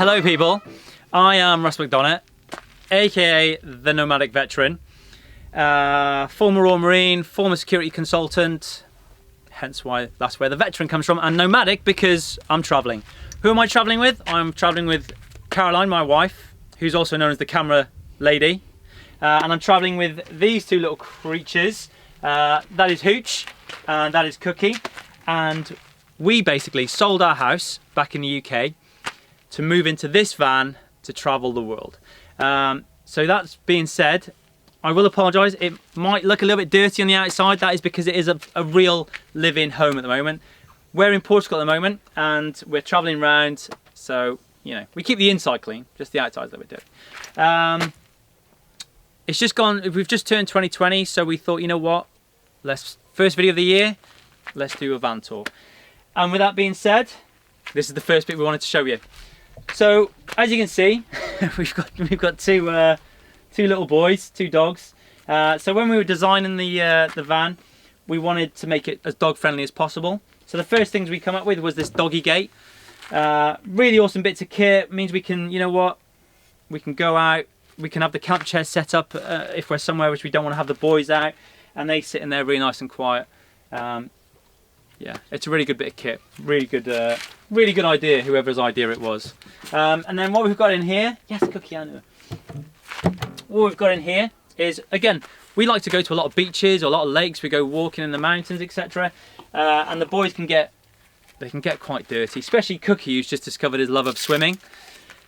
Hello people, I am Russ McDonough, aka the Nomadic Veteran, former Royal Marine, former security consultant, hence why that's where the veteran comes from, and nomadic because I'm travelling. Who am I travelling with? I'm travelling with Caroline, my wife, who's also known as the camera lady, and I'm travelling with these two little creatures. That is Hooch and that is Cookie, and we basically sold our house back in the UK to move into this van to travel the world. So that's being said, I will apologise, it might look a little bit dirty on the outside. That is because it is a real live-in home at the moment. We're in Portugal at the moment and we're travelling around, so you know, we keep the inside clean, just the outside's a little bit dirty. It's just gone, we've just turned 2020, so we thought, you know what, first video of the year, let's do a van tour. And with that being said, this is the first bit we wanted to show you. So as you can see, we've got two little boys, two dogs. So when we were designing the van, we wanted to make it as dog friendly as possible. So the first things we come up with was this Doggy Gate. Really awesome bits of kit. Means we can, you know what, we can go out, we can have the camp chair set up if we're somewhere which we don't want to have the boys out, and they sit in there really nice and quiet. Yeah, it's a really good bit of kit. Really good idea, whoever's idea it was. And then what we've got in here, yes, Cookie, I know. What we've got in here is, again, we like to go to a lot of beaches or a lot of lakes. We go walking in the mountains, etc. And the boys can get quite dirty, especially Cookie, who's just discovered his love of swimming.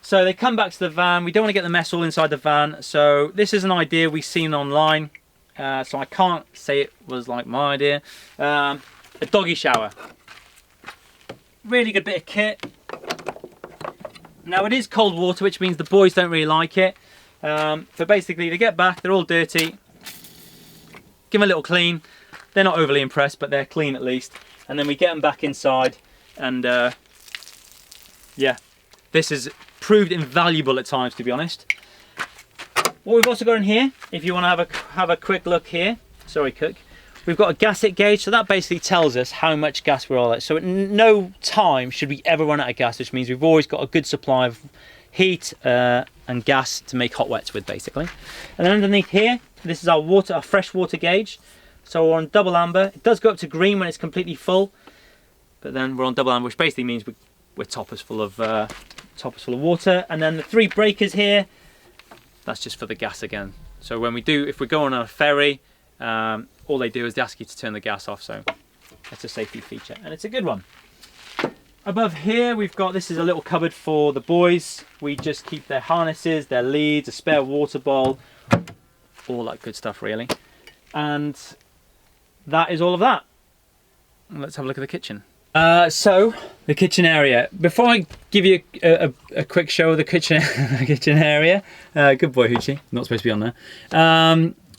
So they come back to the van. We don't want to get the mess all inside the van. So this is an idea we've seen online. So I can't say it was like my idea. A doggy shower. Really good bit of kit. Now it is cold water, which means the boys don't really like it. But basically they get back, they're all dirty. Give them a little clean. They're not overly impressed, but they're clean at least. And then we get them back inside, and yeah, this has proved invaluable at times, to be honest. What we've also got in here, if you want to have a quick look here, sorry Cook, we've got a gas it gauge, so that basically tells us how much gas we're all at. So at no time should we ever run out of gas, which means we've always got a good supply of heat and gas to make hot wets with, basically. And then underneath here, this is our fresh water gauge. So we're on double amber. It does go up to green when it's completely full, but then we're on double amber, which basically means we're toppers full of water. And then the 3 breakers here, that's just for the gas again. So if we're going on a ferry, all they do is they ask you to turn the gas off, so that's a safety feature, and it's a good one. Above here we've got, this is a little cupboard for the boys. We just keep their harnesses, their leads, a spare water bowl, all that good stuff really. And that is all of that. Let's have a look at the kitchen. So the kitchen area. Before I give you a quick show of the kitchen area, good boy Hoochie, not supposed to be on there.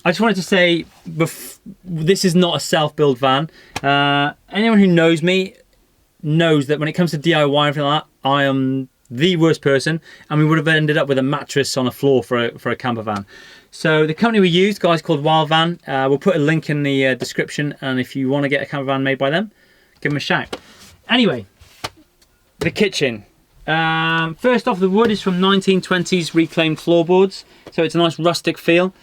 I just wanted to say, this is not a self-build van. Anyone who knows me knows that when it comes to DIY and everything like that, I am the worst person, and we would have ended up with a mattress on a floor for a camper van. So the company we used, guys called Wild Van, we'll put a link in the description, and if you want to get a camper van made by them, give them a shout. Anyway, the kitchen. First off, the wood is from 1920s reclaimed floorboards, so it's a nice rustic feel.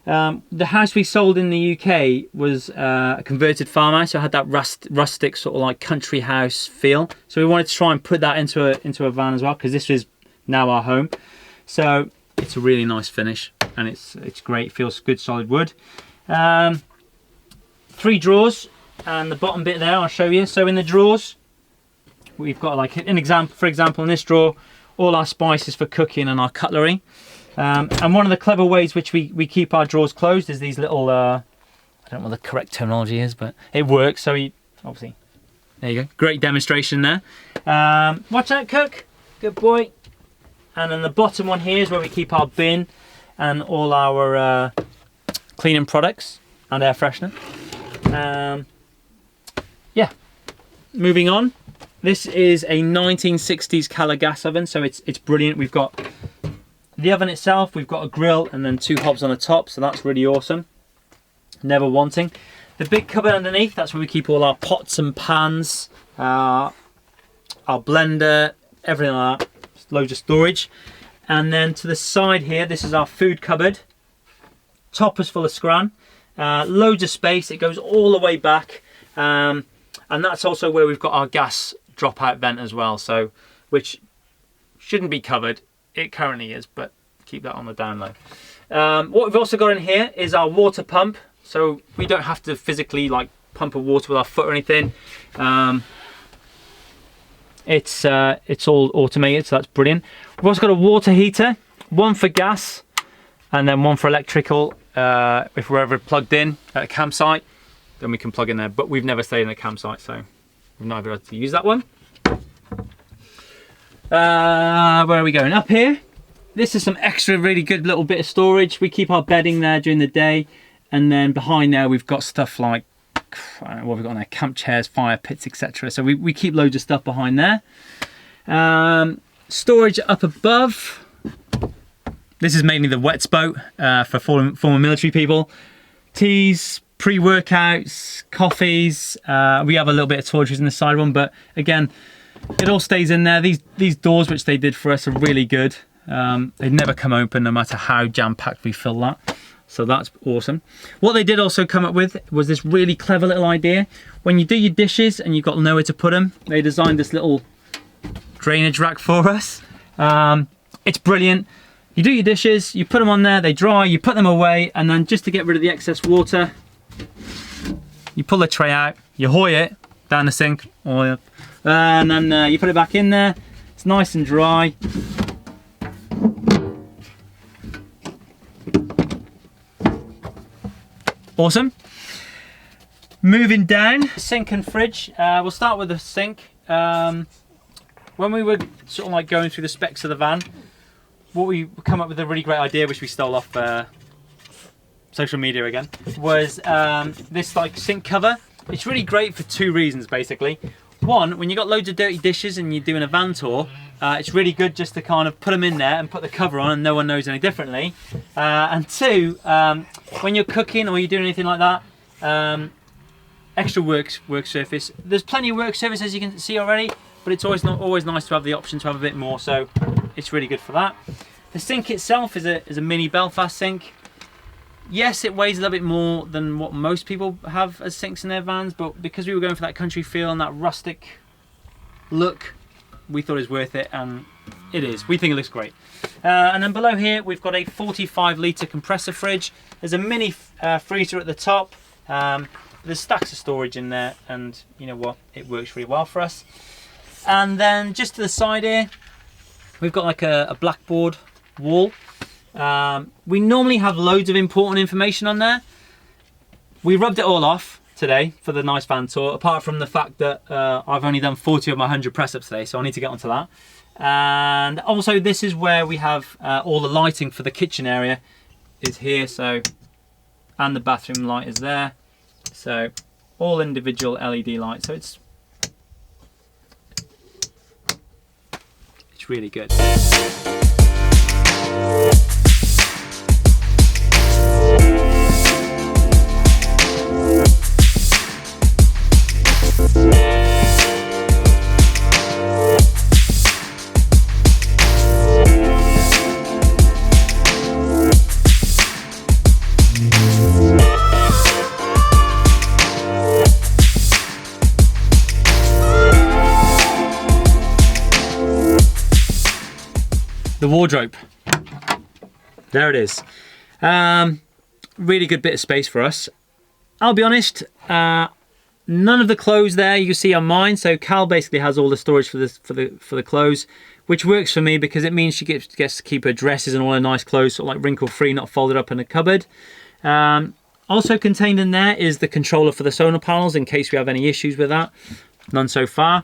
The house we sold in the UK was a converted farmhouse, so it had that rustic sort of like country house feel. So we wanted to try and put that into a van as well, because this is now our home. So it's a really nice finish, and it's great. It feels good, solid wood. 3 drawers, and the bottom bit there I'll show you. So in the drawers, we've got like for example, in this drawer, all our spices for cooking and our cutlery. And one of the clever ways which we keep our drawers closed is these little, I don't know what the correct terminology is, but it works. So obviously, there you go. Great demonstration there. Watch out, Cook. Good boy. And then the bottom one here is where we keep our bin and all our cleaning products and air freshener. Yeah. Moving on. This is a 1960s colour gas oven, so it's brilliant. We've got the oven itself, we've got a grill and then 2 hobs on the top, so that's really awesome. Never wanting. The big cupboard underneath, that's where we keep all our pots and pans, our blender, everything like that. Just loads of storage. And then to the side here, this is our food cupboard. Top is full of scran. Loads of space. It goes all the way back. And that's also where we've got our gas dropout vent as well. So, which shouldn't be covered. It currently is, but keep that on the down low. What we've also got in here is our water pump. So we don't have to physically like pump of water with our foot or anything. It's all automated, so that's brilliant. We've also got a water heater, one for gas and then one for electrical. If we're ever plugged in at a campsite, then we can plug in there, but we've never stayed in a campsite, so we've never had to use that one. Where are we going? Up here, this is some extra really good little bit of storage. We keep our bedding there during the day, and then behind there we've got stuff like, I don't know what we've got on there, camp chairs, fire pits, etc. So we keep loads of stuff behind there. Storage up above. This is mainly the wets boat for former military people. Teas, pre-workouts, coffees. We have a little bit of toiletries in the side one, but again, it all stays in there. These doors, which they did for us, are really good. They never come open no matter how jam-packed we fill that. So that's awesome. What they did also come up with was this really clever little idea. When you do your dishes and you've got nowhere to put them, they designed this little drainage rack for us. It's brilliant. You do your dishes, you put them on there, they dry, you put them away, and then just to get rid of the excess water, you pull the tray out, you hoy it down the sink, and then you put it back in there. It's nice and dry. Awesome. Moving down, sink and fridge. We'll start with the sink. When we were sort of like going through the specs of the van, what we come up with a really great idea, which we stole off social media again, was this like sink cover. It's really great for two reasons basically. One, when you've got loads of dirty dishes and you're doing a van tour, it's really good just to kind of put them in there and put the cover on and no one knows any differently. And two, when you're cooking or you're doing anything like that, extra work surface. There's plenty of work surface as you can see already, but it's always nice to have the option to have a bit more, so it's really good for that. The sink itself is a mini Belfast sink. Yes, it weighs a little bit more than what most people have as sinks in their vans, but because we were going for that country feel and that rustic look, we thought it was worth it, and it is. We think it looks great. And then below here, we've got a 45-litre compressor fridge. There's a mini freezer at the top. There's stacks of storage in there, and you know what? It works really well for us. And then just to the side here, we've got like a blackboard wall. We normally have loads of important information on there. We rubbed it all off today for the nice van tour, apart from the fact that I've only done 40 of my 100 press-ups today, so I need to get onto that. And also this is where we have all the lighting for the kitchen area is here, so, and the bathroom light is there. So all individual LED lights, so it's really good. The wardrobe, there it is. Really good bit of space for us. I'll be honest, none of the clothes there you can see are mine. So Cal basically has all the storage for the clothes, which works for me because it means she gets to keep her dresses and all her nice clothes sort of like wrinkle free, not folded up in a cupboard. Also contained in there is the controller for the solar panels in case we have any issues with that. None so far.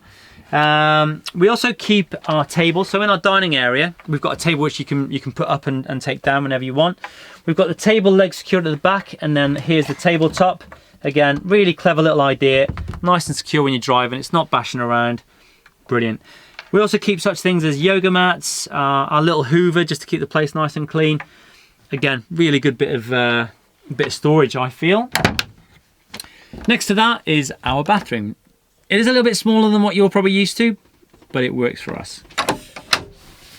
We also keep our table, so in our dining area we've got a table which you can put up and take down whenever you want. We've got the table leg secured at the back, and then here's the tabletop. Again, really clever little idea, nice and secure when you're driving, it's not bashing around. Brilliant. We also keep such things as yoga mats, our little hoover just to keep the place nice and clean. Again, really good bit of storage, I feel. Next to that is our bathroom. It is a little bit smaller than what you're probably used to, but it works for us.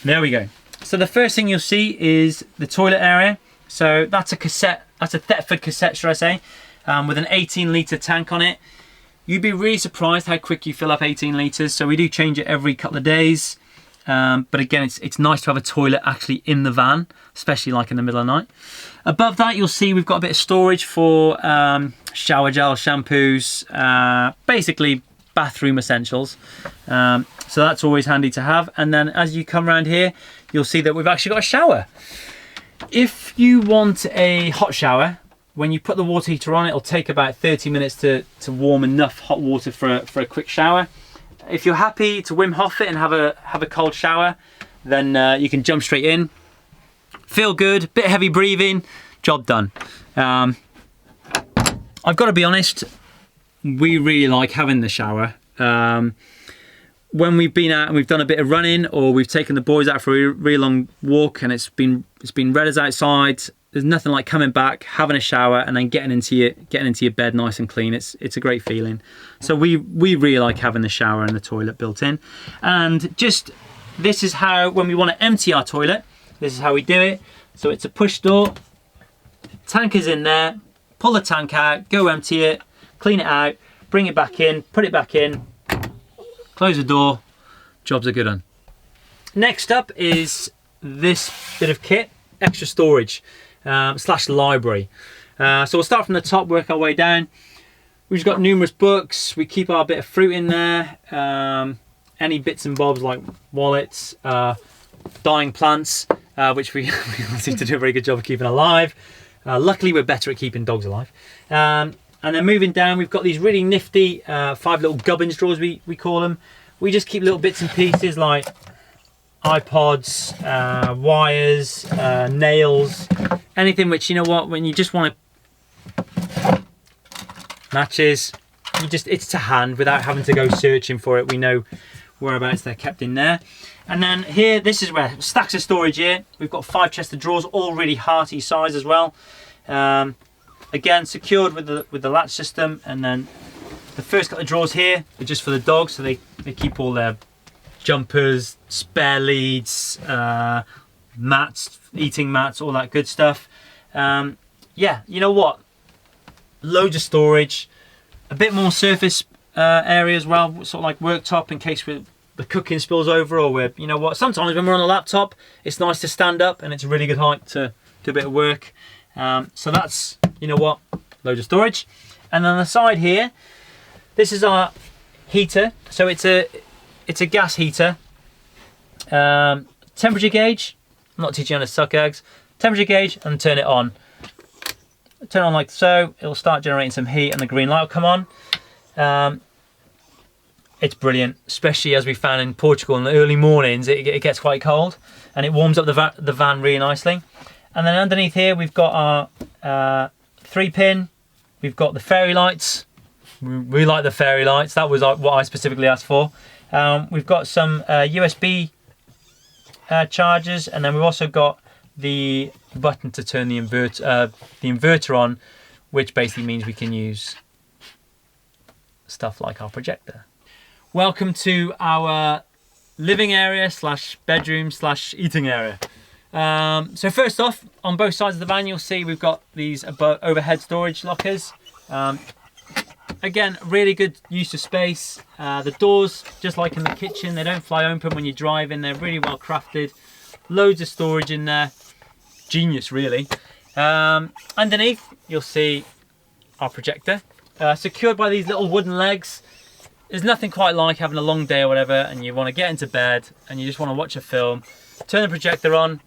There we go. So the first thing you'll see is the toilet area. So that's a cassette, that's a Thetford cassette, should I say, with an 18-litre tank on it. You'd be really surprised how quick you fill up 18 litres. So we do change it every couple of days. But again, it's nice to have a toilet actually in the van, especially like in the middle of the night. Above that, you'll see we've got a bit of storage for shower gel, shampoos, basically bathroom essentials. So that's always handy to have. And then as you come around here, you'll see that we've actually got a shower. If you want a hot shower, when you put the water heater on, it'll take about 30 minutes to warm enough hot water for a quick shower. If you're happy to Wim Hof it and have a cold shower, then you can jump straight in. Feel good, bit heavy breathing, job done. I've got to be honest, we really like having the shower. When we've been out and we've done a bit of running, or we've taken the boys out for a really long walk and it's been red as outside, there's nothing like coming back, having a shower, and then getting into your bed nice and clean. It's a great feeling. So we really like having the shower and the toilet built in. And just this is how, when we want to empty our toilet, this is how we do it. So it's a push door, tank is in there, pull the tank out, go empty it, clean it out, bring it back in, put it back in, close the door, jobs are good on. Next up is this bit of kit, extra storage slash library. So we'll start from the top, work our way down. We've got numerous books, we keep our bit of fruit in there, any bits and bobs like wallets, dying plants, which we seem to do a very good job of keeping alive. Luckily we're better at keeping dogs alive. And then moving down, we've got these really nifty 5 little gubbins drawers, we call them. We just keep little bits and pieces like iPods, wires, nails, anything which, you know what, when you just want to, matches, it's to hand without having to go searching for it. We know whereabouts they're kept in there. And then here, this is where stacks of storage here. We've got 5 chests of drawers, all really hearty size as well. Again, secured with the latch system. And then the first couple of drawers here are just for the dogs, so they keep all their jumpers, spare leads, mats, eating mats, all that good stuff. Yeah, you know what? Loads of storage, a bit more surface area as well, sort of like worktop in case the cooking spills over, or we're, you know what, sometimes when we're on a laptop, it's nice to stand up and it's a really good height to do a bit of work. So that's, you know what, loads of storage. And on the side here, this is our heater. So it's a gas heater. Temperature gauge, I'm not teaching you how to suck eggs. Temperature gauge, and turn it on. Turn it on like so, it'll start generating some heat and the green light will come on. It's brilliant, especially as we found in Portugal in the early mornings, it gets quite cold and it warms up the van really nicely. And then underneath here we've got our 3-pin, we've got the fairy lights. We like the fairy lights, that was what I specifically asked for. We've got some USB chargers, and then we've also got the button to turn the inverter on, which basically means we can use stuff like our projector. Welcome to our living area slash bedroom slash eating area. So first off, on both sides of the van, you'll see we've got these overhead storage lockers. Again, really good use of space. The doors, just like in the kitchen, they don't fly open when you're driving. They're really well crafted. Loads of storage in there. Genius, really. Underneath, you'll see our projector, secured by these little wooden legs. There's nothing quite like having a long day or whatever, and you want to get into bed and you just want to watch a film. Turn the projector on.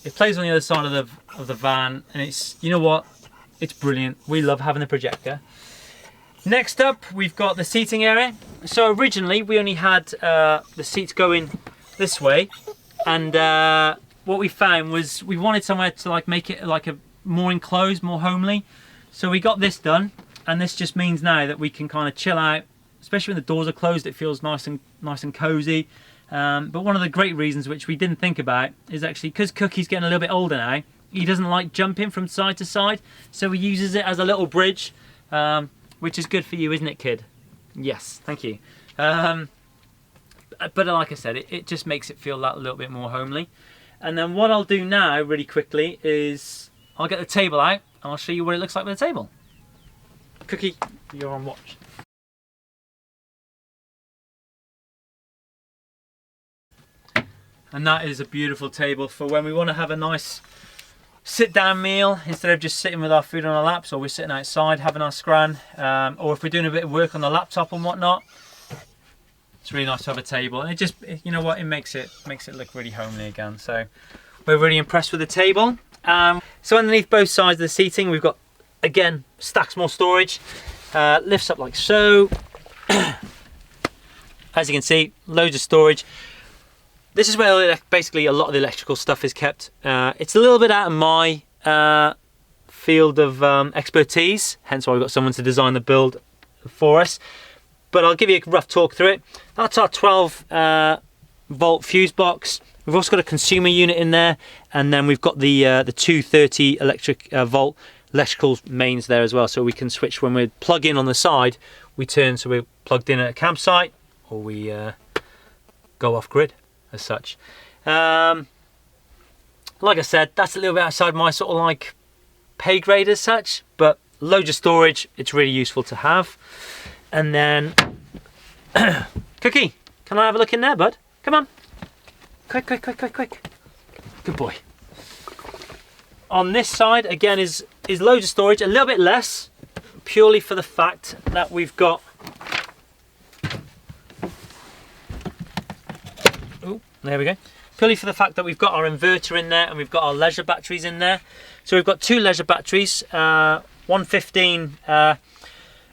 It plays on the other side of the van, and it's, you know what, it's brilliant. We love having the projector. Next up, we've got the seating area. So originally we only had the seats going this way, and what we found was we wanted somewhere to like make it like a more enclosed, more homely. So we got this done, and this just means now that we can kind of chill out, especially when the doors are closed. It feels nice and cozy. But one of the great reasons which we didn't think about is actually because Cookie's getting a little bit older now, he doesn't like jumping from side to side, so he uses it as a little bridge, which is good for you, isn't it, kid? Yes, thank you. but like I said, it just makes it feel that little bit more homely. And then what I'll do now, really quickly, is I'll get the table out and I'll show you what it looks like with the table. Cookie, you're on watch. And that is a beautiful table for when we want to have a nice sit-down meal instead of just sitting with our food on our laps, or we're sitting outside having our scran, or if we're doing a bit of work on the laptop and whatnot. It's really nice to have a table, and it just, you know what, it makes it look really homely again. So we're really impressed with the table. So underneath both sides of the seating, we've got, again, stacks more storage. Lifts up like so. As you can see, loads of storage. This is where basically a lot of the electrical stuff is kept. It's a little bit out of my field of expertise, hence why we've got someone to design the build for us. But I'll give you a rough talk through it. That's our 12 volt fuse box. We've also got a consumer unit in there, and then we've got the 230 volt electrical mains there as well, so we can switch when we plug in on the side. We turn so we're plugged in at a campsite, or we go off grid as such. Like I said, that's a little bit outside my sort of like pay grade as such, but loads of storage. It's really useful to have. And then, Cookie, can I have a look in there, bud? Come on. Quick, quick, quick, quick, quick. Good boy. On this side, again, is loads of storage, a little bit less, purely for the fact that we've got, oh, there we go. Purely for the fact that we've got our inverter in there and we've got our leisure batteries in there. So we've got two leisure batteries, 115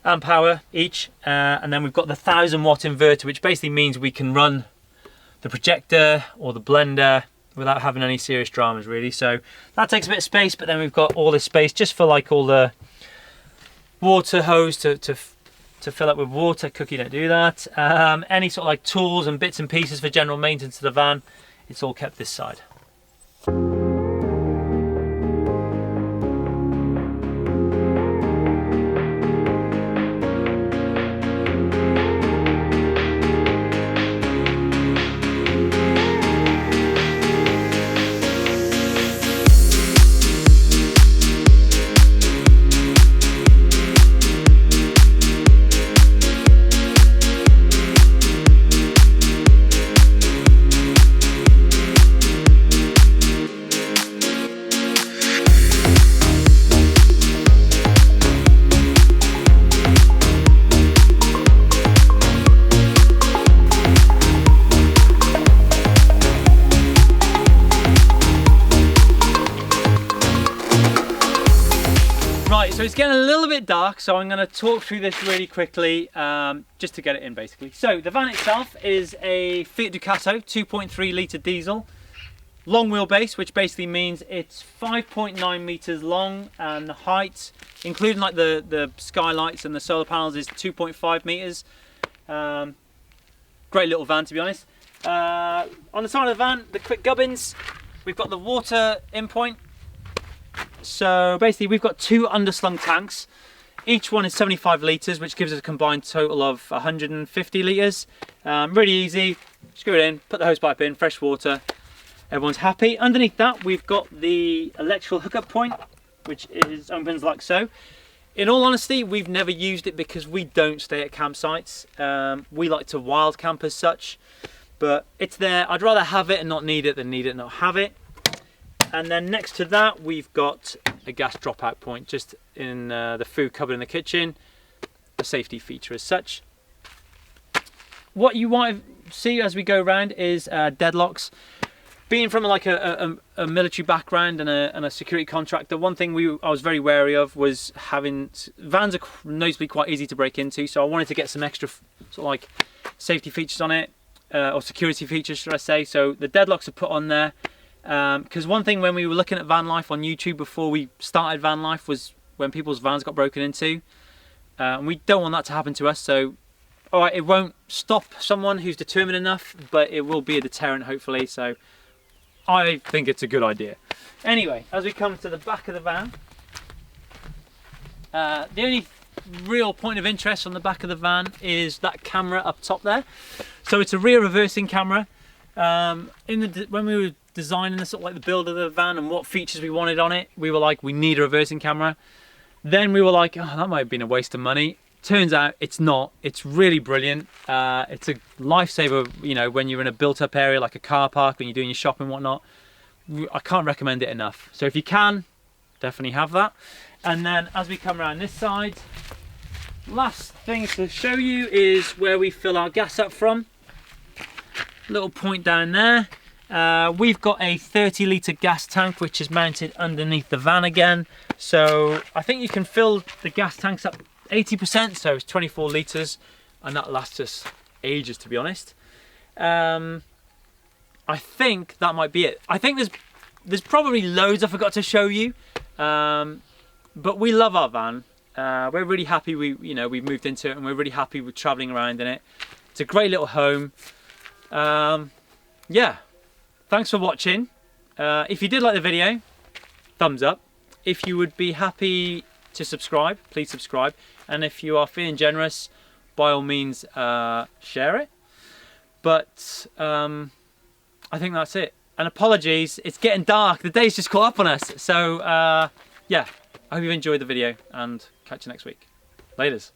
amp hour each, and then we've got the 1000 watt inverter, which basically means we can run the projector or the blender without having any serious dramas, really. So that takes a bit of space, but then we've got all this space just for like all the water hose to fill up with water. Cookie, don't do that. Any sort of like tools and bits and pieces for general maintenance of the van, it's all kept this side. So it's getting a little bit dark, so I'm going to talk through this really quickly, just to get it in basically. So the van itself is a Fiat Ducato 2.3 litre diesel, long wheelbase, which basically means it's 5.9 meters long, and the height, including like the skylights and the solar panels, is 2.5 meters. Great little van, to be honest. On the side of the van, the quick gubbins, we've got the water in point. So basically we've got two underslung tanks. Each one is 75 litres, which gives us a combined total of 150 litres. Really easy, screw it in, put the hose pipe in, fresh water, everyone's happy. Underneath that we've got the electrical hookup point, which opens like so. In all honesty, we've never used it because we don't stay at campsites. We like to wild camp as such, but it's there. I'd rather have it and not need it than need it and not have it. And then next to that, we've got a gas dropout point just in the food cupboard in the kitchen, a safety feature as such. What you might see as we go around is deadlocks. Being from like a military background and a security contractor, one thing I was very wary of was having vans are noticeably quite easy to break into, so I wanted to get some extra sort of like safety features on it, or security features, should I say. So the deadlocks are put on there. Because one thing when we were looking at van life on YouTube before we started van life was when people's vans got broken into, and we don't want that to happen to us. So alright, it won't stop someone who's determined enough, but it will be a deterrent hopefully, so I think it's a good idea. Anyway, as we come to the back of the van, the only real point of interest on the back of the van is that camera up top there. So it's a rear reversing camera. When we were designing the sort of like the build of the van and what features we wanted on it, we were like, we need a reversing camera. Then we were like, oh, that might have been a waste of money. Turns out it's not. It's really brilliant. It's a lifesaver, you know, when you're in a built-up area like a car park, when you're doing your shopping and whatnot. I can't recommend it enough. So if you can, definitely have that. And then as we come around this side, last thing to show you is where we fill our gas up from. Little point down there. We've got a 30-litre gas tank which is mounted underneath the van again. So I think you can fill the gas tanks up 80%, so it's 24 litres, and that lasts us ages, to be honest. I think that might be it. I think there's probably loads I forgot to show you, but we love our van. We're really happy we've moved into it, and we're really happy with travelling around in it. It's a great little home. Yeah, thanks for watching. If you did like the video, thumbs up. If you would be happy to subscribe, please subscribe. And if you are feeling generous, by all means, share it. But I think that's it. And apologies, it's getting dark. The day's just caught up on us. So yeah, I hope you enjoyed the video and catch you next week. Laters.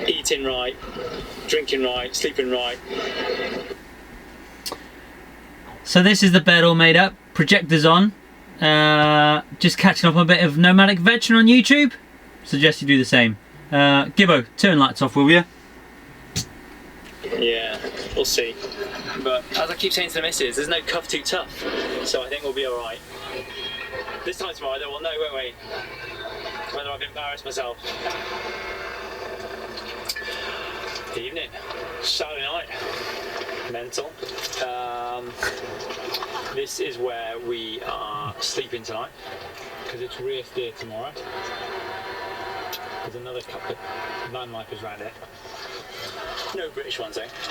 Eating right, drinking right, sleeping right. So this is the bed all made up, projectors on. Just catching up on a bit of Nomadic Veteran on YouTube. Suggest you do the same. Gibbo, turn lights off, will you? Yeah, we'll see. But as I keep saying to the missus, there's no cuff too tough, so I think we'll be alright. This time tomorrow, we'll know, won't we? Whether I've embarrassed myself. Evening, Saturday night, mental. This is where we are sleeping tonight, because it's race day tomorrow. There's another couple of van lifers around here. No British ones, eh?